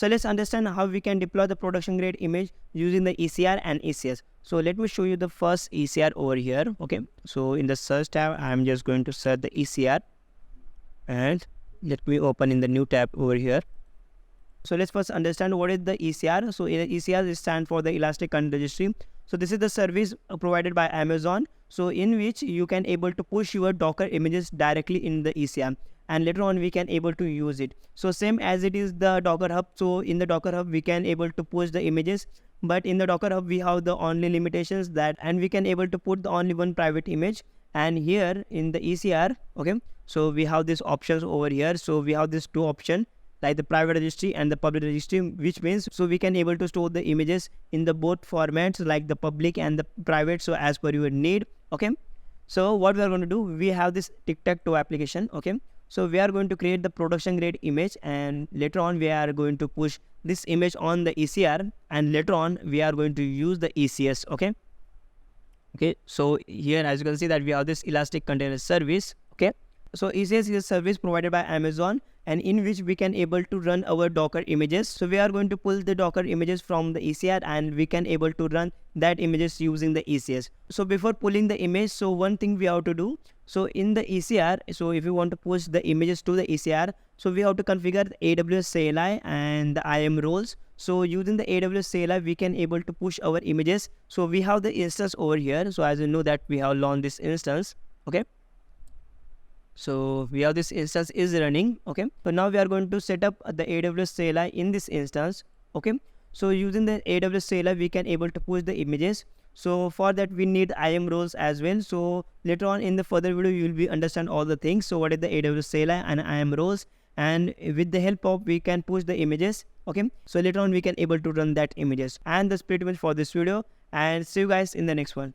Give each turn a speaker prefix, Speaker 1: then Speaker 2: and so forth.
Speaker 1: So let's understand how we can deploy the production grade image using the ECR and ECS. So let me show you the first ECR over here. Okay, so in the search tab, I'm just going to search the ECR, and let me open in the new tab over here. So let's first understand what is the ECR. So ECR stands for the Elastic Content Registry. So this is the service provided by Amazon, so in which you can able to push your Docker images directly in the ECR, and later on we can able to use it. So same as it is the Docker Hub. So in the Docker Hub we can able to push the images, but in the Docker Hub we have the only limitations that, and we can able to put the only one private image. And here in the ECR, okay, so we have these options over here. So we have this two options, like the private registry and the public registry, which means so we can able to store the images in the both formats, like the public and the private, so as per your need. Okay, so what we are going to do, we have this tic-tac-toe application. Okay, so we are going to create the production grade image, and later on we are going to push this image on the ECR, and later on we are going to use the ECS. Okay, so here as you can see that we have this Elastic Container Service. Okay, so ECS is a service provided by Amazon, and in which we can able to run our Docker images. So we are going to pull the Docker images from the ECR, and we can able to run that images using the ECS. So before pulling the image, so one thing we have to do, so in the ECR, so if you want to push the images to the ECR, so we have to configure the AWS CLI and the IAM roles. So using the AWS CLI, we can able to push our images. So we have the instance over here. So as you know that we have launched this instance. Okay, so we have this instance is running. Okay, so now we are going to set up the AWS CLI in this instance. Okay, so using the AWS CLI we can able to push the images. So for that we need IAM roles as well. So later on in the further video you will be understand all the things. So what is the AWS CLI and IAM roles, and with the help of we can push the images. Okay, so later on we can able to run that images. And that's pretty much for this video, and see you guys in the next one.